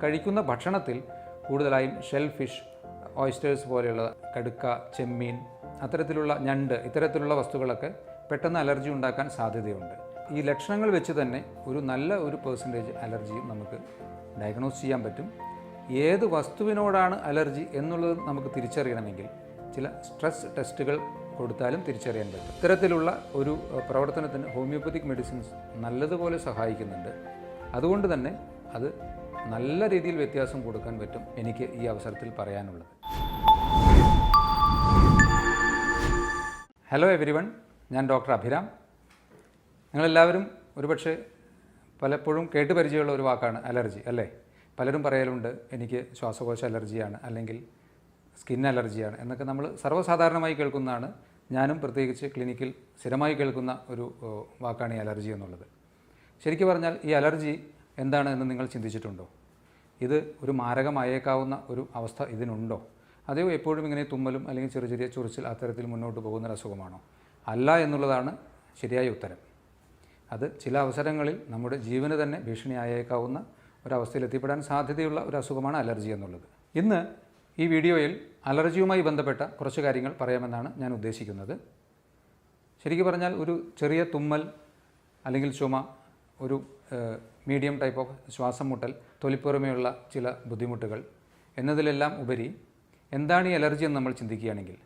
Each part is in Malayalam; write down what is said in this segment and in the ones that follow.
കഴിക്കുന്ന ഭക്ഷണത്തിൽ കൂടുതലായും ഷെൽ ഫിഷ്, ഓയിസ്റ്റേഴ്സ് പോലെയുള്ള കടുക്ക, ചെമ്മീൻ, അത്തരത്തിലുള്ള ഞണ്ട്, ഇത്തരത്തിലുള്ള വസ്തുക്കളൊക്കെ പെട്ടെന്ന് അലർജി ഉണ്ടാക്കാൻ സാധ്യതയുണ്ട്. ഈ ലക്ഷണങ്ങൾ വെച്ച് തന്നെ ഒരു നല്ല പെർസെൻറ്റേജ് അലർജിയും നമുക്ക് ഡയഗ്നോസ് ചെയ്യാൻ പറ്റും. ഏത് വസ്തുവിനോടാണ് അലർജി എന്നുള്ളത് നമുക്ക് തിരിച്ചറിയണമെങ്കിൽ ചില സ്ട്രെസ് ടെസ്റ്റുകൾ കൊടുത്താലും തിരിച്ചറിയാൻ പറ്റും. ഇത്തരത്തിലുള്ള ഒരു പ്രവർത്തനത്തിന് ഹോമിയോപ്പതിക് മെഡിസിൻസ് നല്ലതുപോലെ സഹായിക്കുന്നുണ്ട്. അതുകൊണ്ട് തന്നെ അത് നല്ല രീതിയിൽ വ്യത്യാസം കൊടുക്കാൻ പറ്റും എനിക്ക് ഈ അവസരത്തിൽ പറയാനുള്ളത്. ഹലോ എവരിവൺ, ഞാൻ ഡോക്ടർ അഭിരാം. നിങ്ങളെല്ലാവരും ഒരുപക്ഷെ പലപ്പോഴും കേട്ടുപരിചയമുള്ള ഒരു വാക്കാണ് അലർജി, അല്ലേ? പലരും പറയലുണ്ട് എനിക്ക് ശ്വാസകോശ അലർജിയാണ് അല്ലെങ്കിൽ സ്കിൻ അലർജിയാണ് എന്നൊക്കെ നമ്മൾ സർവ്വസാധാരണമായി കേൾക്കുന്നതാണ്. ഞാനും പ്രത്യേകിച്ച് ക്ലിനിക്കിൽ സ്ഥിരമായി കേൾക്കുന്ന ഒരു വാക്കാണ് ഈ അലർജി എന്നുള്ളത്. ശരിക്കും പറഞ്ഞാൽ ഈ അലർജി എന്താണ് എന്ന് നിങ്ങൾ ചിന്തിച്ചിട്ടുണ്ടോ? ഇത് ഒരു മാരകമായേക്കാവുന്ന ഒരു അവസ്ഥ ഇതിനുണ്ടോ? അതോ എപ്പോഴും ഇങ്ങനെ തുമ്മലും അല്ലെങ്കിൽ ചെറിയ ചെറിയ ചൊറിച്ചിൽ അത്തരത്തിൽ മുന്നോട്ട് പോകുന്ന ഒരു അസുഖമാണോ? അല്ല എന്നുള്ളതാണ് ശരിയായ ഉത്തരം. അത് ചില അവസരങ്ങളിൽ നമ്മുടെ ജീവന് തന്നെ ഭീഷണിയായേക്കാവുന്ന ഒരവസ്ഥയിൽ എത്തിപ്പെടാൻ സാധ്യതയുള്ള ഒരു അസുഖമാണ് അലർജി എന്നുള്ളത്. ഇന്ന് ഈ വീഡിയോയിൽ അലർജിയുമായി ബന്ധപ്പെട്ട കുറച്ച് കാര്യങ്ങൾ പറയാമെന്നാണ് ഞാൻ ഉദ്ദേശിക്കുന്നത്. ശരിക്കും പറഞ്ഞാൽ ഒരു ചെറിയ തുമ്മൽ അല്ലെങ്കിൽ ചുമ, ഒരു മീഡിയം ടൈപ്പ് ഓഫ് ശ്വാസം മുട്ടൽ, തൊലിപ്പുറമെയുള്ള ചില ബുദ്ധിമുട്ടുകൾ എന്നതിലെല്ലാം ഉപരി എന്താണ് ഈ അലർജി എന്ന് നമ്മൾ ചിന്തിക്കുകയാണെങ്കിൽ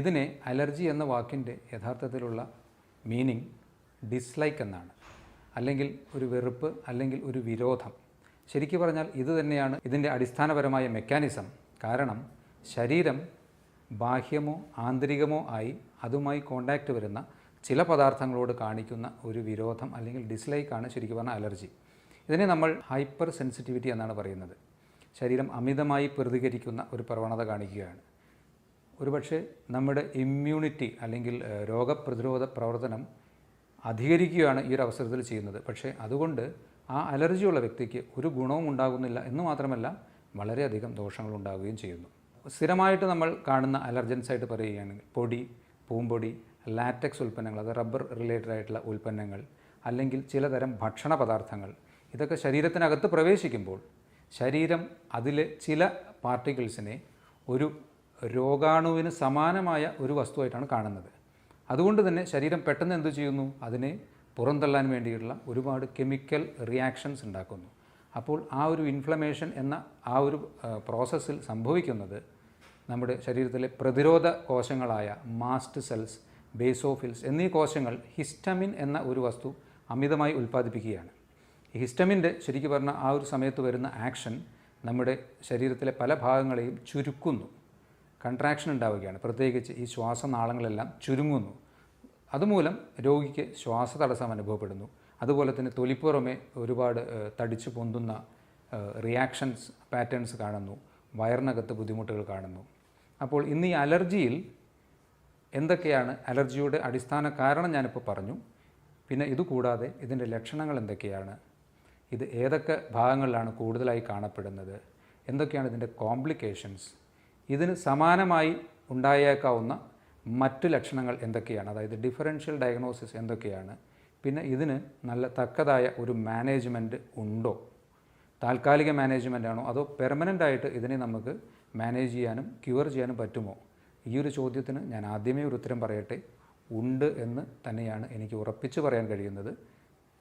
ഇതിനെ അലർജി എന്ന വാക്കിൻ്റെ യഥാർത്ഥത്തിലുള്ള മീനിങ് ഡിസ്ലൈക്ക് എന്നാണ്, അല്ലെങ്കിൽ ഒരു വെറുപ്പ്, അല്ലെങ്കിൽ ഒരു വിരോധം. ശരിക്കും പറഞ്ഞാൽ ഇത് തന്നെയാണ് ഇതിൻ്റെ അടിസ്ഥാനപരമായ മെക്കാനിസം. കാരണം ശരീരം ബാഹ്യമോ ആന്തരികമോ ആയി അതുമായി കോണ്ടാക്റ്റ് വരുന്ന ചില പദാർത്ഥങ്ങളോട് കാണിക്കുന്ന ഒരു വിരോധം അല്ലെങ്കിൽ ഡിസ്ലൈക്കാണ് ശരിക്കും പറഞ്ഞാൽ അലർജി. ഇതിനെ നമ്മൾ ഹൈപ്പർ സെൻസിറ്റിവിറ്റി എന്നാണ് പറയുന്നത്. ശരീരം അമിതമായി പ്രതികരിക്കുന്ന ഒരു പ്രവണത കാണിക്കുകയാണ്. ഒരുപക്ഷെ നമ്മുടെ ഇമ്മ്യൂണിറ്റി അല്ലെങ്കിൽ രോഗപ്രതിരോധ പ്രവർത്തനം അധികരിക്കുകയാണ് ഈ ഒരു അവസരത്തിൽ ചെയ്യുന്നത്. പക്ഷേ അതുകൊണ്ട് ആ അലർജിയുള്ള വ്യക്തിക്ക് ഒരു ഗുണവും ഉണ്ടാകുന്നില്ല എന്ന് മാത്രമല്ല വളരെയധികം ദോഷങ്ങളുണ്ടാവുകയും ചെയ്യുന്നു. സ്ഥിരമായിട്ട് നമ്മൾ കാണുന്ന അലർജൻസായിട്ട് പറയുകയാണെങ്കിൽ പൊടി, പൂമ്പൊടി, ലാറ്റക്സ് ഉൽപ്പന്നങ്ങൾ, അത് റബ്ബർ റിലേറ്റഡ് ആയിട്ടുള്ള ഉൽപ്പന്നങ്ങൾ, അല്ലെങ്കിൽ ചിലതരം ഭക്ഷണ പദാർത്ഥങ്ങൾ, ഇതൊക്കെ ശരീരത്തിനകത്ത് പ്രവേശിക്കുമ്പോൾ ശരീരം അതിലെ ചില പാർട്ടിക്കിൾസിനെ ഒരു രോഗാണുവിന് സമാനമായ ഒരു വസ്തുവായിട്ടാണ് കാണുന്നത്. അതുകൊണ്ട് തന്നെ ശരീരം പെട്ടെന്ന് എന്തു ചെയ്യുന്നു? അതിനെ പുറന്തള്ളാൻ വേണ്ടിയിട്ടുള്ള ഒരുപാട് കെമിക്കൽ റിയാക്ഷൻസ് ഉണ്ടാക്കുന്നു. അപ്പോൾ ആ ഒരു ഇൻഫ്ലമേഷൻ എന്ന ആ ഒരു പ്രോസസ്സിൽ സംഭവിക്കുന്നത് നമ്മുടെ ശരീരത്തിലെ പ്രതിരോധ കോശങ്ങളായ മാസ്റ്റ് സെൽസ്, ബേസോഫിൽസ് എന്നീ കോശങ്ങൾ ഹിസ്റ്റമിൻ എന്ന ഒരു വസ്തു അമിതമായി ഉൽപ്പാദിപ്പിക്കുകയാണ്. ഈ ഹിസ്റ്റമിൻ്റെ ശരിക്കും പറഞ്ഞാൽ ആ ഒരു സമയത്ത് വരുന്ന ആക്ഷൻ നമ്മുടെ ശരീരത്തിലെ പല ഭാഗങ്ങളെയും ചുരുക്കുന്നു, കൺട്രാക്ഷൻ ഉണ്ടാവുകയാണ്. പ്രത്യേകിച്ച് ഈ ശ്വാസനാളങ്ങളെല്ലാം ചുരുങ്ങുന്നു. അതുമൂലം രോഗിക്ക് ശ്വാസതടസ്സം അനുഭവപ്പെടുന്നു. അതുപോലെ തന്നെ തൊലിപ്പുറമെ ഒരുപാട് തടിച്ചു പൊന്തുന്ന റിയാക്ഷൻസ് പാറ്റേൺസ് കാണുന്നു. വയറിനകത്ത് ബുദ്ധിമുട്ടുകൾ കാണുന്നു. അപ്പോൾ ഇന്ന് ഈ അലർജിയിൽ എന്തൊക്കെയാണ് അലർജിയുടെ അടിസ്ഥാന കാരണം ഞാനിപ്പോൾ പറഞ്ഞു. പിന്നെ ഇതുകൂടാതെ ഇതിൻ്റെ ലക്ഷണങ്ങൾ എന്തൊക്കെയാണ്, ഇത് ഏതൊക്കെ ഭാഗങ്ങളിലാണ് കൂടുതലായി കാണപ്പെടുന്നത്, എന്തൊക്കെയാണ് ഇതിൻ്റെ കോംപ്ലിക്കേഷൻസ്, ഇതിന് സമാനമായി ഉണ്ടായേക്കാവുന്ന മറ്റ് ലക്ഷണങ്ങൾ എന്തൊക്കെയാണ്, അതായത് ഡിഫറൻഷ്യൽ ഡയഗ്നോസിസ് എന്തൊക്കെയാണ്, പിന്നെ ഇതിന് നല്ല തക്കതായ ഒരു മാനേജ്മെൻറ്റ് ഉണ്ടോ, താൽക്കാലിക മാനേജ്മെൻ്റ് ആണോ അതോ പെർമനൻ്റായിട്ട് ഇതിനെ നമുക്ക് മാനേജ് ചെയ്യാനും ക്യൂർ ചെയ്യാനും പറ്റുമോ? ഈ ഒരു ചോദ്യത്തിന് ഞാൻ ആദ്യമേ ഒരു ഉത്തരം പറയട്ടെ, ഉണ്ട് എന്ന് തന്നെയാണ് എനിക്ക് ഉറപ്പിച്ച് പറയാൻ കഴിയുന്നത്.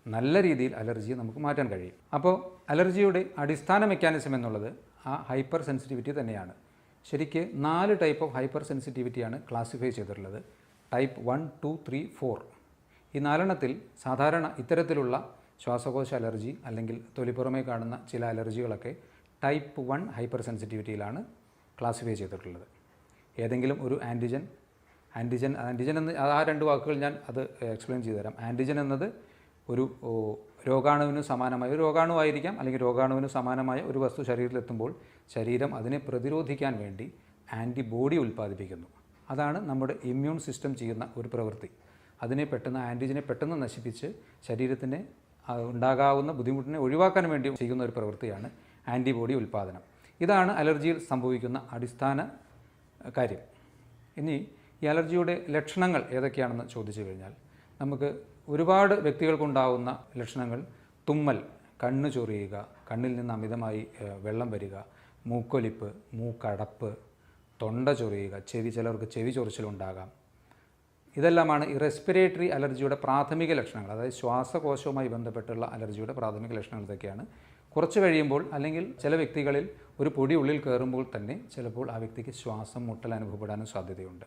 നല്ല രീതിയിൽ അലർജിയെ നമുക്ക് മാറ്റാൻ കഴിയും. അപ്പോൾ അലർജിയുടെ അടിസ്ഥാന മെക്കാനിസം എന്നുള്ളത് ആ ഹൈപ്പർ സെൻസിറ്റിവിറ്റി തന്നെയാണ്. ശരിക്ക് 4 ടൈപ്പ് ഓഫ് ഹൈപ്പർ സെൻസിറ്റിവിറ്റിയാണ് ക്ലാസിഫൈ ചെയ്തിട്ടുള്ളത്. ടൈപ്പ് 1, 2, 3, 4. ഈ 4 സാധാരണ ഇത്തരത്തിലുള്ള ശ്വാസകോശ അലർജി അല്ലെങ്കിൽ തൊലിപ്പുറമേ കാണുന്ന ചില അലർജികളൊക്കെ ടൈപ്പ് 1 ഹൈപ്പർ സെൻസിറ്റിവിറ്റിയിലാണ് ക്ലാസിഫൈ ചെയ്തിട്ടുള്ളത്. ഏതെങ്കിലും ഒരു ആൻറ്റിജൻ എന്ന് ആ 2 വാക്കുകൾ ഞാൻ അത് എക്സ്പ്ലെയിൻ ചെയ്തു തരാം. ആൻറ്റിജൻ എന്നത് ഒരു രോഗാണുവിന് സമാനമായ ഒരു രോഗാണുവായിരിക്കാം, അല്ലെങ്കിൽ രോഗാണുവിന് സമാനമായ ഒരു വസ്തു ശരീരത്തിലെത്തുമ്പോൾ ശരീരം അതിനെ പ്രതിരോധിക്കാൻ വേണ്ടി ആൻറ്റിബോഡി ഉൽപ്പാദിപ്പിക്കുന്നു. അതാണ് നമ്മുടെ ഇമ്മ്യൂൺ സിസ്റ്റം ചെയ്യുന്ന ഒരു പ്രവൃത്തി. ആൻറ്റിജനെ പെട്ടെന്ന് നശിപ്പിച്ച് ശരീരത്തിന് ഉണ്ടാകാവുന്ന ബുദ്ധിമുട്ടിനെ ഒഴിവാക്കാൻ വേണ്ടി ചെയ്യുന്ന ഒരു പ്രവൃത്തിയാണ് ആൻറ്റിബോഡി ഉൽപ്പാദനം. ഇതാണ് അലർജിയിൽ സംഭവിക്കുന്ന അടിസ്ഥാന കാര്യം. ഇനി ഈ അലർജിയുടെ ലക്ഷണങ്ങൾ ഏതൊക്കെയാണെന്ന് ചോദിച്ചു കഴിഞ്ഞാൽ നമുക്ക് ഒരുപാട് വ്യക്തികൾക്കുണ്ടാകുന്ന ലക്ഷണങ്ങൾ തുമ്മൽ, കണ്ണ് ചൊറിയുക, കണ്ണിൽ നിന്ന് അമിതമായി വെള്ളം വരിക, മൂക്കൊലിപ്പ്, മൂക്കടപ്പ്, തൊണ്ട ചൊറിയുക, ചിലർക്ക് ചെവി ചൊറിച്ചിലുണ്ടാകാം. ഇതെല്ലാമാണ് ഈ റെസ്പിറേറ്ററി അലർജിയുടെ പ്രാഥമിക ലക്ഷണങ്ങൾ. അതായത് ശ്വാസകോശവുമായി ബന്ധപ്പെട്ടുള്ള അലർജിയുടെ പ്രാഥമിക ലക്ഷണങ്ങൾ ഇതൊക്കെയാണ്. കുറച്ച് കഴിയുമ്പോൾ അല്ലെങ്കിൽ ചില വ്യക്തികളിൽ ഒരു പൊടി ഉള്ളിൽ കയറുമ്പോൾ തന്നെ ചിലപ്പോൾ ആ വ്യക്തിക്ക് ശ്വാസം മുട്ടൽ അനുഭവപ്പെടാനും സാധ്യതയുണ്ട്.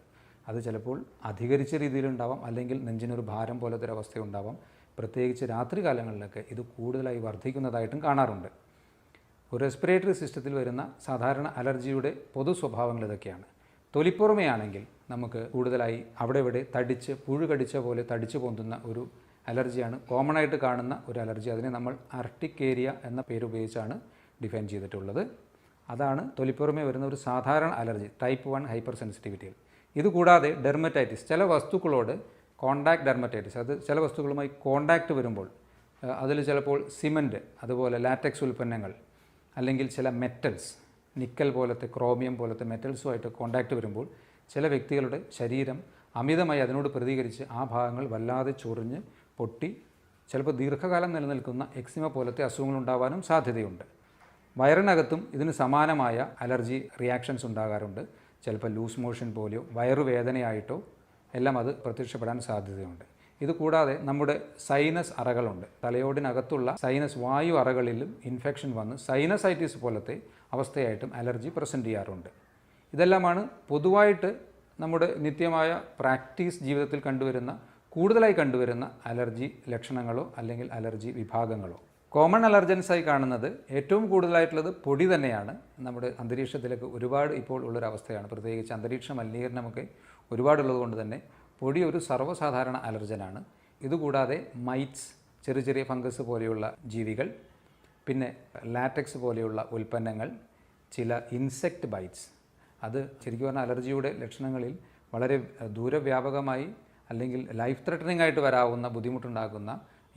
അത് ചിലപ്പോൾ അധികരിച്ച രീതിയിലുണ്ടാവാം, അല്ലെങ്കിൽ നെഞ്ചിനൊരു ഭാരം പോലത്തെ ഒരു അവസ്ഥയുണ്ടാവാം. പ്രത്യേകിച്ച് രാത്രി കാലങ്ങളിലൊക്കെ ഇത് കൂടുതലായി വർദ്ധിക്കുന്നതായിട്ടും കാണാറുണ്ട്. ഒരു റെസ്പിറേറ്ററി സിസ്റ്റത്തിൽ വരുന്ന സാധാരണ അലർജിയുടെ പൊതു സ്വഭാവങ്ങൾ ഇതൊക്കെയാണ്. തൊലിപ്പുറമെയാണെങ്കിൽ നമുക്ക് കൂടുതലായി അവിടെ ഇവിടെ പുഴു കടിച്ച പോലെ തടിച്ചു പൊന്തുന്ന ഒരു അലർജിയാണ് കോമൺ ആയിട്ട് കാണുന്ന ഒരു അലർജി. അതിനെ നമ്മൾ അർട്ടിക്കേരിയ എന്ന പേര് ഉപയോഗിച്ചാണ് ഡിഫൈൻ ചെയ്തിട്ടുള്ളത്. അതാണ് തൊലിപ്പുറമേ വരുന്ന ഒരു സാധാരണ അലർജി, ടൈപ്പ് 1 ഹൈപ്പർ സെൻസിറ്റിവിറ്റിയിൽ. ഇതുകൂടാതെ ഡെർമറ്റൈറ്റിസ്, ചില വസ്തുക്കളോട് കോണ്ടാക്ട് ഡെർമറ്റൈറ്റിസ്, അത് ചില വസ്തുക്കളുമായി കോണ്ടാക്റ്റ് വരുമ്പോൾ അതിൽ ചിലപ്പോൾ സിമൻറ്റ്, അതുപോലെ ലാറ്റക്സ് ഉൽപ്പന്നങ്ങൾ, അല്ലെങ്കിൽ ചില മെറ്റൽസ്, നിക്കൽ പോലത്തെ, ക്രോമിയം പോലത്തെ മെറ്റൽസുമായിട്ട് കോണ്ടാക്റ്റ് വരുമ്പോൾ ചില വ്യക്തികളുടെ ശരീരം അമിതമായി അതിനോട് പ്രതികരിച്ച് ആ ഭാഗങ്ങൾ വല്ലാതെ ചൊറിഞ്ഞ് പൊട്ടി ചിലപ്പോൾ ദീർഘകാലം നിലനിൽക്കുന്ന എക്സിമ പോലത്തെ അസുഖങ്ങളുണ്ടാവാനും സാധ്യതയുണ്ട്. വയറിനകത്തും ഇതിന് സമാനമായ അലർജി റിയാക്ഷൻസ് ഉണ്ടാകാറുണ്ട്. ചിലപ്പോൾ ലൂസ് മോഷൻ പോലെയോ വയറുവേദനയായിട്ടോ എല്ലാം അത് പ്രത്യക്ഷപ്പെടാൻ സാധ്യതയുണ്ട്. ഇതുകൂടാതെ നമ്മുടെ സൈനസ് അറകളുണ്ട്. തലയോടിനകത്തുള്ള സൈനസ് വായു അറകളിലും ഇൻഫെക്ഷൻ വന്ന് സൈനസൈറ്റിസ് പോലത്തെ അവസ്ഥയായിട്ടും അലർജി പ്രസൻറ്റ് ചെയ്യാറുണ്ട്. ഇതെല്ലാമാണ് പൊതുവായിട്ട് നമ്മുടെ നിത്യമായ പ്രാക്ടീസ് ജീവിതത്തിൽ കൂടുതലായി കണ്ടുവരുന്ന അലർജി ലക്ഷണങ്ങളോ അല്ലെങ്കിൽ അലർജി വിഭാഗങ്ങളോ. കോമൺ അലർജൻസായി കാണുന്നത് ഏറ്റവും കൂടുതലായിട്ടുള്ളത് പൊടി തന്നെയാണ്. നമ്മുടെ അന്തരീക്ഷത്തിലേക്ക് ഒരുപാട് ഇപ്പോൾ ഉള്ളൊരവസ്ഥയാണ്. പ്രത്യേകിച്ച് അന്തരീക്ഷ മലിനീകരണമൊക്കെ ഒരുപാടുള്ളത് കൊണ്ട് തന്നെ പൊടി ഒരു സർവ്വസാധാരണ അലർജനാണ്. ഇതുകൂടാതെ മൈറ്റ്സ്, ചെറിയ ചെറിയ ഫംഗസ് പോലെയുള്ള ജീവികൾ, പിന്നെ ലാറ്റക്സ് പോലെയുള്ള ഉൽപ്പന്നങ്ങൾ, ചില ഇൻസെക്റ്റ് ബൈറ്റ്സ്. അത് ശരിക്കും പറഞ്ഞാൽ അലർജിയുടെ ലക്ഷണങ്ങളിൽ വളരെ ദൂരവ്യാപകമായി അല്ലെങ്കിൽ ലൈഫ് ത്രെട്ടനിങ് ആയിട്ട് വരാവുന്ന ബുദ്ധിമുട്ടുണ്ടാക്കുന്ന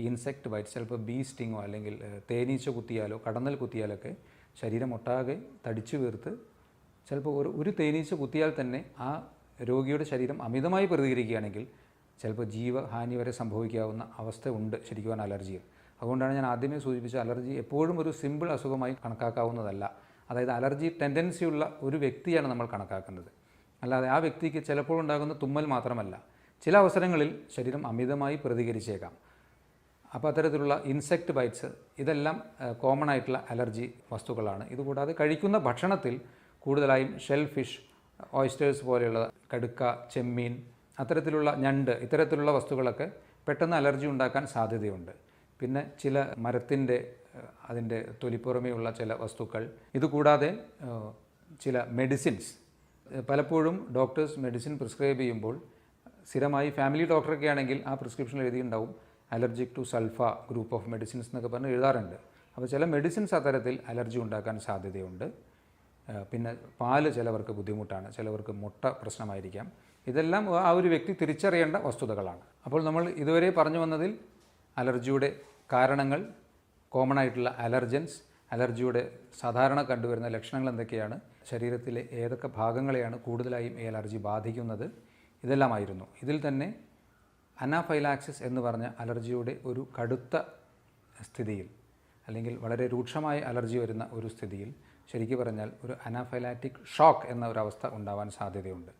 ഇൻസെക്റ്റ് ബൈറ്റ്സ്, ചിലപ്പോൾ ബീ സ്റ്റിങ്ങോ അല്ലെങ്കിൽ തേനീച്ച കുത്തിയാലോ കടന്നൽ കുത്തിയാലൊക്കെ ശരീരം ഒട്ടാകെ തടിച്ചു വീർത്ത് ചിലപ്പോൾ ഒരു തേനീച്ച കുത്തിയാൽ തന്നെ ആ രോഗിയുടെ ശരീരം അമിതമായി പ്രതികരിക്കുകയാണെങ്കിൽ ചിലപ്പോൾ ജീവഹാനി വരെ സംഭവിക്കാവുന്ന അവസ്ഥ ഉണ്ട് ശരിക്കും പറഞ്ഞാൽ അലർജിയിൽ. അതുകൊണ്ടാണ് ഞാൻ ആദ്യമേ സൂചിപ്പിച്ച അലർജി എപ്പോഴും ഒരു സിമ്പിൾ അസുഖമായി കണക്കാക്കാവുന്നതല്ല. അതായത് അലർജി ടെൻഡൻസിയുള്ള ഒരു വ്യക്തിയാണ് നമ്മൾ കണക്കാക്കുന്നത്. അല്ലാതെ ആ വ്യക്തിക്ക് ചിലപ്പോൾ ഉണ്ടാകുന്ന തുമ്മൽ മാത്രമല്ല, ചില അവസരങ്ങളിൽ ശരീരം അമിതമായി പ്രതികരിച്ചേക്കാം. അപ്പോൾ അത്തരത്തിലുള്ള ഇൻസെക്റ്റ് ബൈറ്റ്സ് ഇതെല്ലാം കോമൺ ആയിട്ടുള്ള അലർജി വസ്തുക്കളാണ്. ഇതുകൂടാതെ കഴിക്കുന്ന ഭക്ഷണത്തിൽ കൂടുതലായും ഷെൽ ഫിഷ്, ഓയിസ്റ്റേഴ്സ് പോലെയുള്ള കടുക്ക, ചെമ്മീൻ, അത്തരത്തിലുള്ള ഞണ്ട്, ഇത്തരത്തിലുള്ള വസ്തുക്കളൊക്കെ പെട്ടെന്ന് അലർജി ഉണ്ടാക്കാൻ സാധ്യതയുണ്ട്. പിന്നെ ചില മരത്തിൻ്റെ അതിൻ്റെ തൊലിപ്പുറമേയുള്ള ചില വസ്തുക്കൾ. ഇതുകൂടാതെ ചില മെഡിസിൻസ്, പലപ്പോഴും ഡോക്ടേഴ്സ് മെഡിസിൻ പ്രിസ്ക്രൈബ് ചെയ്യുമ്പോൾ സ്ഥിരമായി ഫാമിലി ഡോക്ടറൊക്കെ ആണെങ്കിൽ ആ പ്രിസ്ക്രിപ്ഷനിൽ എഴുതിയിട്ടുണ്ടാവും allergic to sulfa group of medicines എന്നൊക്കെ പറഞ്ഞ് എഴുതാറുണ്ട്. അപ്പോൾ ചില മെഡിസിൻസ് അത്തരത്തിൽ അലർജി ഉണ്ടാക്കാൻ സാധ്യതയുണ്ട്. പിന്നെ പാല് ചിലവർക്ക് ബുദ്ധിമുട്ടാണ്, ചിലവർക്ക് മുട്ട പ്രശ്നമായിരിക്കാം. ഇതെല്ലാം ആ ഒരു വ്യക്തി തിരിച്ചറിയേണ്ട വസ്തുതകളാണ്. അപ്പോൾ നമ്മൾ ഇതുവരെ പറഞ്ഞു വന്നതിൽ അലർജിയുടെ കാരണങ്ങൾ, കോമൺ ആയിട്ടുള്ള അലർജൻസ്, അലർജിയുടെ സാധാരണ കണ്ടുവരുന്ന ലക്ഷണങ്ങൾ എന്തൊക്കെയാണ്, ശരീരത്തിലെ ഏതൊക്കെ ഭാഗങ്ങളെയാണ് കൂടുതലായും ഈ അലർജി ബാധിക്കുന്നത്, ഇതെല്ലാമായിരുന്നു. ഇതിൽ തന്നെ അനാഫൈലാക്സിസ് എന്ന് പറഞ്ഞ അലർജിയുടെ ഒരു കടുത്ത സ്ഥിതിയിൽ അല്ലെങ്കിൽ വളരെ രൂക്ഷമായ അലർജി വരുന്ന ഒരു സ്ഥിതിയിൽ ശരിക്കും പറഞ്ഞാൽ ഒരു അനാഫൈലാറ്റിക് ഷോക്ക് എന്ന ഒരവസ്ഥ ഉണ്ടാവാൻ സാധ്യതയുണ്ട്.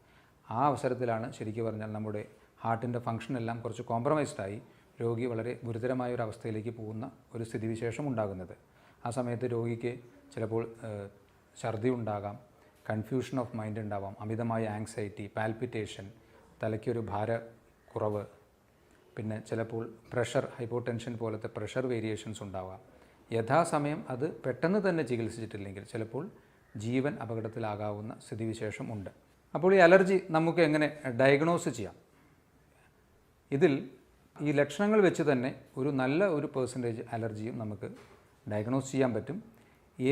ആ അവസരത്തിലാണ് ശരിക്കും പറഞ്ഞാൽ നമ്മുടെ ഹാർട്ടിൻ്റെ ഫംഗ്ഷൻ എല്ലാം കുറച്ച് കോംപ്രമൈസ്ഡായി രോഗി വളരെ ഗുരുതരമായ ഒരു അവസ്ഥയിലേക്ക് പോകുന്ന ഒരു സ്ഥിതിവിശേഷം ഉണ്ടാകുന്നത്. ആ സമയത്ത് രോഗിക്ക് ചിലപ്പോൾ ഛർദി ഉണ്ടാകാം, കൺഫ്യൂഷൻ ഓഫ് മൈൻഡ് ഉണ്ടാവാം, അമിതമായ ആങ്സൈറ്റി, പാൽപിറ്റേഷൻ, തലയ്ക്കൊരു ഭാരക്കുറവ്, പിന്നെ ചിലപ്പോൾ പ്രഷർ, ഹൈപ്പോടെൻഷൻ പോലത്തെ പ്രഷർ വേരിയേഷൻസ് ഉണ്ടാവാം. യഥാസമയം അത് പെട്ടെന്ന് തന്നെ ചികിത്സിച്ചിട്ടില്ലെങ്കിൽ ചിലപ്പോൾ ജീവൻ അപകടത്തിലാകാവുന്ന സ്ഥിതിവിശേഷം ഉണ്ട്. അപ്പോൾ ഈ അലർജി നമുക്ക് എങ്ങനെ ഡയഗ്നോസ് ചെയ്യാം? ഇതിൽ ഈ ലക്ഷണങ്ങൾ വെച്ച് തന്നെ നല്ല ഒരു പെർസെൻറ്റേജ് അലർജിയും നമുക്ക് ഡയഗ്നോസ് ചെയ്യാൻ പറ്റും.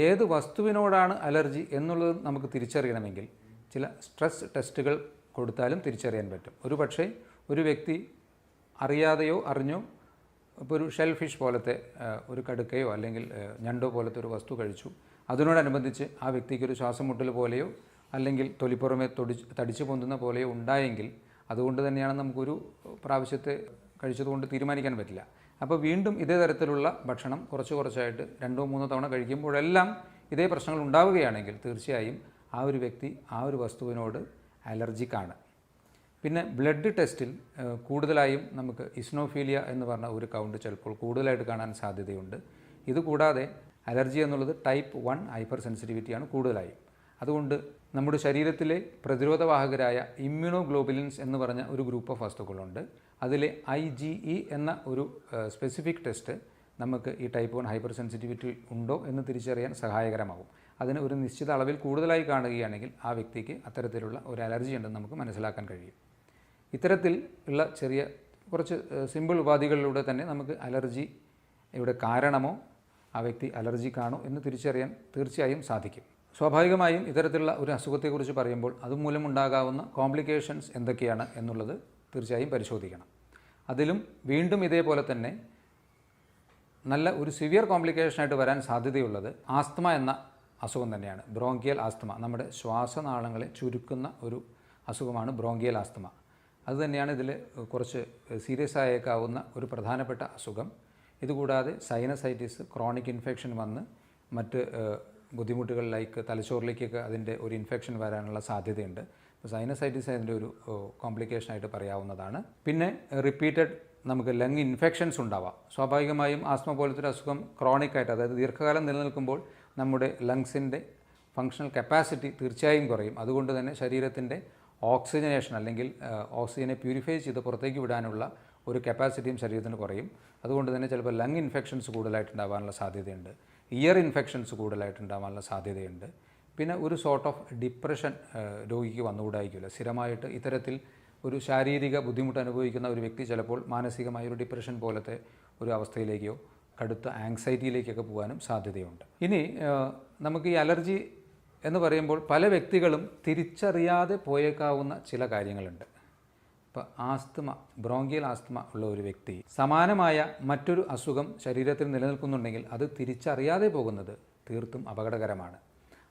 ഏത് വസ്തുവിനോടാണ് അലർജി എന്നുള്ളത് നമുക്ക് തിരിച്ചറിയണമെങ്കിൽ ചില സ്ട്രെസ് ടെസ്റ്റുകൾ കൊടുത്താലും തിരിച്ചറിയാൻ പറ്റും. ഒരു പക്ഷേ ഒരു വ്യക്തി അറിയാതെയോ അറിഞ്ഞോ ഇപ്പോൾ ഒരു ഷെൽ ഫിഷ് പോലത്തെ ഒരു കടുക്കയോ അല്ലെങ്കിൽ ഞണ്ടോ പോലത്തെ ഒരു വസ്തു കഴിച്ചു, അതിനോടനുബന്ധിച്ച് ആ വ്യക്തിക്കൊരു ശ്വാസം മുട്ടൽ പോലെയോ അല്ലെങ്കിൽ തൊലിപ്പുറമെ തടിച്ചു പൊന്തുന്ന പോലെയോ ഉണ്ടായെങ്കിൽ അതുകൊണ്ട് തന്നെയാണ് നമുക്കൊരു പ്രാവശ്യത്തെ കഴിച്ചതുകൊണ്ട് തീരുമാനിക്കാൻ പറ്റില്ല. അപ്പോൾ വീണ്ടും ഇതേ തരത്തിലുള്ള ഭക്ഷണം കുറച്ചായിട്ട് 2-3 തവണ കഴിക്കുമ്പോഴെല്ലാം ഇതേ പ്രശ്നങ്ങൾ ഉണ്ടാവുകയാണെങ്കിൽ തീർച്ചയായും ആ ഒരു വ്യക്തി ആ ഒരു വസ്തുവിനോട് അലർജിക്കാണ്. പിന്നെ ബ്ലഡ് ടെസ്റ്റിൽ കൂടുതലായും നമുക്ക് ഇസ്നോഫീലിയ എന്ന് പറഞ്ഞ ഒരു കൗണ്ട് ചിലപ്പോൾ കൂടുതലായിട്ട് കാണാൻ സാധ്യതയുണ്ട്. ഇതുകൂടാതെ അലർജി എന്നുള്ളത് ടൈപ്പ് 1 ഹൈപ്പർ സെൻസിറ്റിവിറ്റിയാണ് കൂടുതലായും. അതുകൊണ്ട് നമ്മുടെ ശരീരത്തിലെ പ്രതിരോധവാഹകരായ ഇമ്മ്യൂണോഗ്ലോബുലിൻസ് എന്ന് പറഞ്ഞ ഒരു ഗ്രൂപ്പ് ഓഫ് വസ്തുക്കളുണ്ട്. അതിലെ IgE എന്ന ഒരു സ്പെസിഫിക് ടെസ്റ്റ് നമുക്ക് ഈ ടൈപ്പ് 1 ഹൈപ്പർ സെൻസിറ്റിവിറ്റി ഉണ്ടോ എന്ന് തിരിച്ചറിയാൻ സഹായകരമാകും. അതിന് ഒരു നിശ്ചിത അളവിൽ കൂടുതലായി കാണുകയാണെങ്കിൽ ആ വ്യക്തിക്ക് അത്തരത്തിലുള്ള ഒരു അലർജി ഉണ്ടെന്ന് നമുക്ക് മനസ്സിലാക്കാൻ കഴിയും. ഇത്തരത്തിൽ ഉള്ള ചെറിയ കുറച്ച് സിമ്പിൾ ഉപാധികളിലൂടെ തന്നെ നമുക്ക് അലർജിയുടെ കാരണമോ ആ വ്യക്തി അലർജിക്കാണോ എന്ന് തിരിച്ചറിയാൻ തീർച്ചയായും സാധിക്കും. സ്വാഭാവികമായും ഇത്തരത്തിലുള്ള ഒരു അസുഖത്തെക്കുറിച്ച് പറയുമ്പോൾ അതുമൂലമുണ്ടാകാവുന്ന കോംപ്ലിക്കേഷൻസ് എന്തൊക്കെയാണ് എന്നുള്ളത് തീർച്ചയായും പരിശോധിക്കണം. അതിലും വീണ്ടും ഇതേപോലെ തന്നെ നല്ല ഒരു സിവിയർ കോംപ്ലിക്കേഷനായിട്ട് വരാൻ സാധ്യതയുള്ളത് ആസ്തമ എന്ന അസുഖം തന്നെയാണ്. ബ്രോങ്കിയൽ ആസ്തമ, നമ്മുടെ ശ്വാസനാളങ്ങളെ ചുരുക്കുന്ന ഒരു അസുഖമാണ് ബ്രോങ്കിയൽ ആസ്തമ. അതുതന്നെയാണ് ഇതിൽ കുറച്ച് സീരിയസ് ആയേക്കാവുന്ന ഒരു പ്രധാനപ്പെട്ട അസുഖം. ഇതുകൂടാതെ സൈനസൈറ്റിസ്, ക്രോണിക് ഇൻഫെക്ഷൻ വന്ന് മറ്റ് ബുദ്ധിമുട്ടുകൾ ലൈക്ക് തലച്ചോറിലേക്കൊക്കെ അതിൻ്റെ ഒരു ഇൻഫെക്ഷൻ വരാനുള്ള സാധ്യതയുണ്ട്. അപ്പോൾ സൈനസൈറ്റിസ് അതിൻ്റെ ഒരു കോംപ്ലിക്കേഷനായിട്ട് പറയാവുന്നതാണ്. പിന്നെ റിപ്പീറ്റഡ് നമുക്ക് ലങ് ഇൻഫെക്ഷൻസ് ഉണ്ടാവാം. സ്വാഭാവികമായും ആസ്മ പോലത്തെ ഒരു അസുഖം ക്രോണിക്കായിട്ട്, അതായത് ദീർഘകാലം നിലനിൽക്കുമ്പോൾ നമ്മുടെ ലങ്സിൻ്റെ ഫങ്ഷണൽ കപ്പാസിറ്റി തീർച്ചയായും കുറയും. അതുകൊണ്ട് തന്നെ ശരീരത്തിൻ്റെ ഓക്സിജനേഷൻ അല്ലെങ്കിൽ ഓക്സിജനെ പ്യൂരിഫൈ ചെയ്ത് പുറത്തേക്ക് വിടാനുള്ള ഒരു കപ്പാസിറ്റിയും ശരീരത്തിന് കുറയും. അതുകൊണ്ട് തന്നെ ചിലപ്പോൾ ലങ് ഇൻഫെക്ഷൻസ് കൂടുതലായിട്ടുണ്ടാകാനുള്ള സാധ്യതയുണ്ട്. ഇയർ ഇൻഫെക്ഷൻസ് കൂടുതലായിട്ടുണ്ടാകാനുള്ള സാധ്യതയുണ്ട്. പിന്നെ ഒരു സോർട്ട് ഓഫ് ഡിപ്രഷൻ രോഗിക്ക് വന്നുകൂടായിരിക്കില്ല. സ്ഥിരമായിട്ട് ഇത്തരത്തിൽ ഒരു ശാരീരിക ബുദ്ധിമുട്ട് അനുഭവിക്കുന്ന ഒരു വ്യക്തി ചിലപ്പോൾ മാനസികമായ ഒരു ഡിപ്രഷൻ പോലത്തെ ഒരു അവസ്ഥയിലേക്കോ കടുത്ത ആങ്സൈറ്റിയിലേക്കൊക്കെ പോകാനും സാധ്യതയുണ്ട്. ഇനി നമുക്ക് ഈ അലർജി എന്ന് പറയുമ്പോൾ പല വ്യക്തികളും തിരിച്ചറിയാതെ പോയേക്കാവുന്ന ചില കാര്യങ്ങളുണ്ട്. ഇപ്പോൾ ആസ്തമ, ബ്രോങ്കിയൽ ആസ്തമ ഉള്ള ഒരു വ്യക്തി സമാനമായ മറ്റൊരു അസുഖം ശരീരത്തിൽ നിലനിൽക്കുന്നുണ്ടെങ്കിൽ അത് തിരിച്ചറിയാതെ പോകുന്നത് തീർത്തും അപകടകരമാണ്.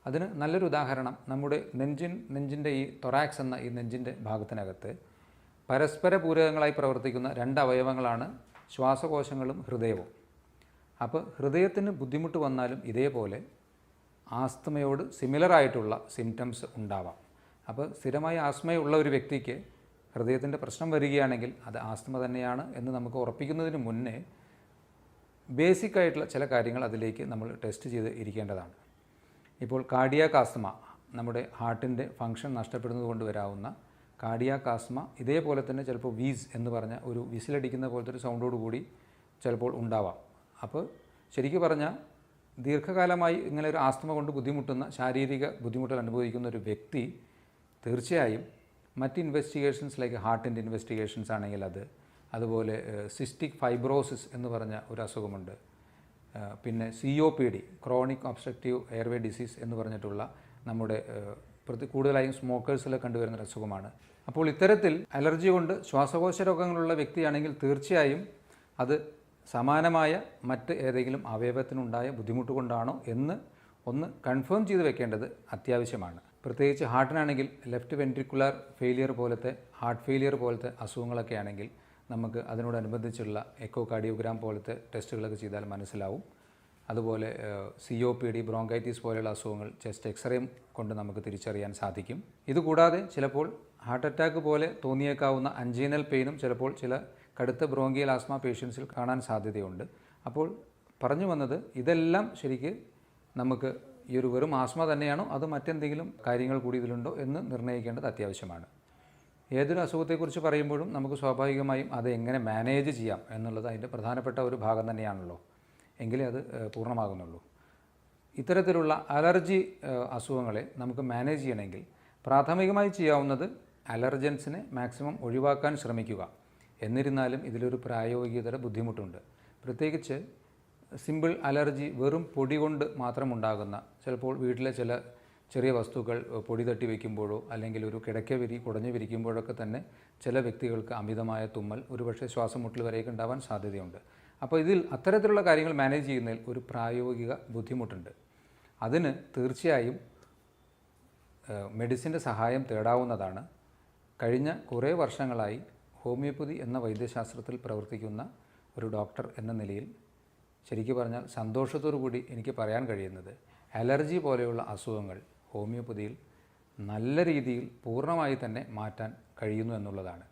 അതിന് നല്ലൊരു ഉദാഹരണം നമ്മുടെ നെഞ്ചിൻ്റെ ഈ തൊറാക്സ് എന്ന ഈ നെഞ്ചിൻ്റെ ഭാഗത്തിനകത്ത് പരസ്പര പൂരകങ്ങളായി പ്രവർത്തിക്കുന്ന 2 അവയവങ്ങളാണ് ശ്വാസകോശങ്ങളും ഹൃദയവും. അപ്പോൾ ഹൃദയത്തിന് ബുദ്ധിമുട്ട് വന്നാലും ഇതേപോലെ ആസ്തമയോട് സിമിലറായിട്ടുള്ള സിംറ്റംസ് ഉണ്ടാവാം. അപ്പോൾ സ്ഥിരമായി ആസ്മയുള്ള ഒരു വ്യക്തിക്ക് ഹൃദയത്തിൻ്റെ പ്രശ്നം വരികയാണെങ്കിൽ അത് ആസ്തമ തന്നെയാണ് എന്ന് നമുക്ക് ഉറപ്പിക്കുന്നതിന് മുന്നേ ബേസിക്കായിട്ടുള്ള ചില കാര്യങ്ങൾ അതിലേക്ക് നമ്മൾ ടെസ്റ്റ് ചെയ്ത് ഇരിക്കേണ്ടതാണ്. ഇപ്പോൾ കാർഡിയാക് ആസ്തമ, നമ്മുടെ ഹാർട്ടിൻ്റെ ഫങ്ഷൻ നഷ്ടപ്പെടുന്നത് കൊണ്ട് വരാവുന്ന കാർഡിയാക് ആസ്തമ ഇതേപോലെ തന്നെ ചിലപ്പോൾ വീസ് എന്ന് പറഞ്ഞ ഒരു വിസിലടിക്കുന്ന പോലത്തെ ഒരു സൗണ്ടോടുകൂടി ചിലപ്പോൾ ഉണ്ടാവാം. അപ്പോൾ ശരിക്കും പറഞ്ഞാൽ ദീർഘകാലമായി ഇങ്ങനെ ഒരു ആസ്തമ കൊണ്ട് ബുദ്ധിമുട്ടുന്ന, ശാരീരിക ബുദ്ധിമുട്ടുകൾ അനുഭവിക്കുന്ന ഒരു വ്യക്തി തീർച്ചയായും മറ്റ് ഇൻവെസ്റ്റിഗേഷൻസ് ലൈക്ക് ഹാർട്ടിൻ്റെ ഇൻവെസ്റ്റിഗേഷൻസ് ആണെങ്കിൽ അതുപോലെ സിസ്റ്റിക് ഫൈബ്രോസിസ് എന്ന് പറഞ്ഞ ഒരു അസുഖമുണ്ട്. പിന്നെ COPD, chronic obstructive airway disease എന്ന് പറഞ്ഞിട്ടുള്ള നമ്മുടെ കൂടുതലായും സ്മോക്കേഴ്സിൽ കണ്ടുവരുന്ന അസുഖമാണ്. അപ്പോൾ ഇത്തരത്തിൽ അലർജി കൊണ്ട് ശ്വാസകോശ രോഗങ്ങളുള്ള വ്യക്തിയാണെങ്കിൽ തീർച്ചയായും അത് സമാനമായ മറ്റ് ഏതെങ്കിലും അവയവത്തിനുണ്ടായ ബുദ്ധിമുട്ട് കൊണ്ടാണോ എന്ന് ഒന്ന് കൺഫേം ചെയ്ത് വെക്കേണ്ടത് അത്യാവശ്യമാണ്. പ്രത്യേകിച്ച് ഹാർട്ടിനാണെങ്കിൽ ലെഫ്റ്റ് വെൻട്രിക്കുലർ ഫെയിലിയർ പോലത്തെ, ഹാർട്ട് ഫെയിലിയർ പോലത്തെ അസുഖങ്ങളൊക്കെ ആണെങ്കിൽ നമുക്ക് അതിനോടനുബന്ധിച്ചുള്ള എക്കോ കാർഡിയോഗ്രാം പോലത്തെ ടെസ്റ്റുകളൊക്കെ ചെയ്താൽ മനസ്സിലാവും. അതുപോലെ COPD, ബ്രോങ്കൈറ്റിസ് പോലെയുള്ള അസുഖങ്ങൾ ചെസ്റ്റ് എക്സ്റേയും കൊണ്ട് നമുക്ക് തിരിച്ചറിയാൻ സാധിക്കും. ഇതുകൂടാതെ ചിലപ്പോൾ ഹാർട്ട് അറ്റാക്ക് പോലെ തോന്നിയേക്കാവുന്ന അഞ്ജീനൽ പെയിനും ചിലപ്പോൾ ചില കടുത്ത ബ്രോങ്കിയൽ ആസ്മ പേഷ്യൻസിൽ കാണാൻ സാധ്യതയുണ്ട്. അപ്പോൾ പറഞ്ഞു വന്നത് ഇതെല്ലാം ശരിക്ക് നമുക്ക് ഈ ഒരു വെറും ആസ്മ തന്നെയാണോ അത് മറ്റെന്തെങ്കിലും കാര്യങ്ങൾ കൂടി ഇതിലുണ്ടോ എന്ന് നിർണ്ണയിക്കേണ്ടത് അത്യാവശ്യമാണ്. ഏതൊരു അസുഖത്തെക്കുറിച്ച് പറയുമ്പോഴും നമുക്ക് സ്വാഭാവികമായും അത് എങ്ങനെ മാനേജ് ചെയ്യാം എന്നുള്ളത് അതിൻ്റെ പ്രധാനപ്പെട്ട ഒരു ഭാഗം തന്നെയാണല്ലോ. എങ്കിലേ അത് പൂർണ്ണമാകുന്നുള്ളൂ. ഇത്തരത്തിലുള്ള അലർജി അസുഖങ്ങളെ നമുക്ക് മാനേജ് ചെയ്യണമെങ്കിൽ പ്രാഥമികമായി ചെയ്യാവുന്നത് അലർജൻസിനെ മാക്സിമം ഒഴിവാക്കാൻ ശ്രമിക്കുക. എന്നിരുന്നാലും ഇതിലൊരു പ്രായോഗികതര ബുദ്ധിമുട്ടുണ്ട്. പ്രത്യേകിച്ച് സിമ്പിൾ അലർജി വെറും പൊടി കൊണ്ട് മാത്രം ഉണ്ടാകുന്ന, ചിലപ്പോൾ വീട്ടിലെ ചില ചെറിയ വസ്തുക്കൾ പൊടി തട്ടി വയ്ക്കുമ്പോഴോ അല്ലെങ്കിൽ ഒരു കിടക്കവിരി കുടഞ്ഞു വിരിക്കുമ്പോഴൊക്കെ തന്നെ ചില വ്യക്തികൾക്ക് അമിതമായ തുമ്മൽ, ഒരുപക്ഷെ ശ്വാസം മുട്ടൽ വരെയൊക്കെ ഉണ്ടാവാൻ സാധ്യതയുണ്ട്. അപ്പോൾ അത്തരത്തിലുള്ള കാര്യങ്ങൾ മാനേജ് ചെയ്യുന്നതിൽ ഒരു പ്രായോഗിക ബുദ്ധിമുട്ടുണ്ട്. അതിന് തീർച്ചയായും മെഡിസിൻ്റെ സഹായം തേടാവുന്നതാണ്. കഴിഞ്ഞ കുറേ വർഷങ്ങളായി ഹോമിയോപ്പതി എന്ന വൈദ്യശാസ്ത്രത്തിൽ പ്രവർത്തിക്കുന്ന ഒരു ഡോക്ടർ എന്ന നിലയിൽ ശരിക്കും പറഞ്ഞാൽ സന്തോഷത്തോടു കൂടി എനിക്ക് പറയാൻ കഴിയുന്നത് അലർജി പോലെയുള്ള അസുഖങ്ങൾ ഹോമിയോപ്പതിയിൽ നല്ല രീതിയിൽ പൂർണ്ണമായി തന്നെ മാറ്റാൻ കഴിയുന്നു എന്നുള്ളതാണ്.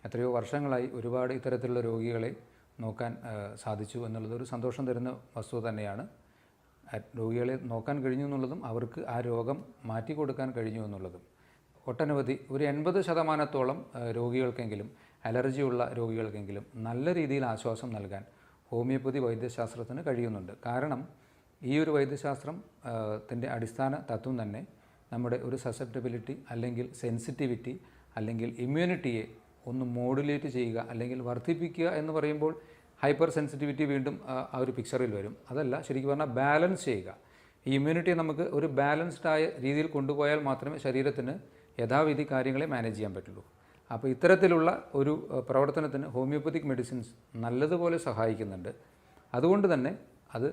എത്രയോ വർഷങ്ങളായി ഒരുപാട് ഇത്തരത്തിലുള്ള രോഗികളെ നോക്കാൻ സാധിച്ചു എന്നുള്ളതൊരു സന്തോഷം തരുന്ന വസ്തുത തന്നെയാണ്. രോഗികളെ നോക്കാൻ കഴിഞ്ഞു എന്നുള്ളതും അവർക്ക് ആ രോഗം മാറ്റിക്കൊടുക്കാൻ കഴിഞ്ഞു എന്നുള്ളതും. ഒട്ടനവധി ഒരു 80% രോഗികൾക്കെങ്കിലും, അലർജിയുള്ള രോഗികൾക്കെങ്കിലും നല്ല രീതിയിൽ ആശ്വാസം നൽകാൻ ഹോമിയോപ്പതി വൈദ്യശാസ്ത്രത്തിന് കഴിയുന്നുണ്ട്. കാരണം ഈ ഒരു വൈദ്യശാസ്ത്രത്തിൻ്റെ അടിസ്ഥാന തത്വം തന്നെ നമ്മുടെ ഒരു സസെപ്റ്റബിലിറ്റി അല്ലെങ്കിൽ സെൻസിറ്റിവിറ്റി അല്ലെങ്കിൽ ഇമ്മ്യൂണിറ്റിയെ ഒന്ന് മോഡുലേറ്റ് ചെയ്യുക അല്ലെങ്കിൽ വർദ്ധിപ്പിക്കുക എന്ന് പറയുമ്പോൾ ഹൈപ്പർ സെൻസിറ്റിവിറ്റി വീണ്ടും ആ ഒരു പിക്ചറിൽ വരും. അതല്ല, ശരിക്കും പറഞ്ഞാൽ ബാലൻസ് ചെയ്യുക. ഈ ഇമ്മ്യൂണിറ്റിയെ നമുക്ക് ഒരു ബാലൻസ്ഡായ രീതിയിൽ കൊണ്ടുപോയാൽ മാത്രമേ ശരീരത്തിന് യഥാവിധി കാര്യങ്ങളെ മാനേജ് ചെയ്യാൻ പറ്റുള്ളൂ. അപ്പോൾ ഇത്തരത്തിലുള്ള ഒരു പ്രവർത്തനത്തിന് ഹോമിയോപ്പതിക് മെഡിസിൻസ് നല്ലതുപോലെ സഹായിക്കുന്നുണ്ട്. അതുകൊണ്ട് തന്നെ അത്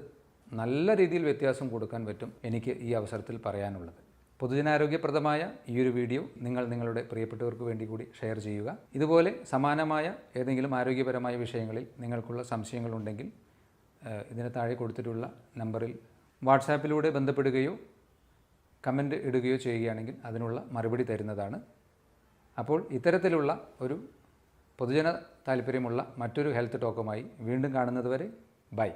നല്ല രീതിയിൽ വ്യത്യാസം കൊടുക്കാൻ പറ്റും എനിക്ക് ഈ അവസരത്തിൽ പറയാനുള്ളത്. പൊതുജനാരോഗ്യപ്രദമായ ഈ ഒരു വീഡിയോ നിങ്ങൾ നിങ്ങളുടെ പ്രിയപ്പെട്ടവർക്ക് വേണ്ടി കൂടി ഷെയർ ചെയ്യുക. ഇതുപോലെ സമാനമായ ഏതെങ്കിലും ആരോഗ്യപരമായ വിഷയങ്ങളിൽ നിങ്ങൾക്കുള്ള സംശയങ്ങളുണ്ടെങ്കിൽ ഇതിന് താഴെ കൊടുത്തിട്ടുള്ള നമ്പറിൽ വാട്സാപ്പിലൂടെ ബന്ധപ്പെടുകയോ കമൻറ്റ് ഇടുകയോ ചെയ്യുകയാണെങ്കിൽ അതിനുള്ള മറുപടി തരുന്നതാണ്. അപ്പോൾ ഇത്തരത്തിലുള്ള ഒരു പൊതുജന താല്പര്യമുള്ള മറ്റൊരു ഹെൽത്ത് ടോക്കുമായി വീണ്ടും കാണുന്നതുവരെ ബൈ.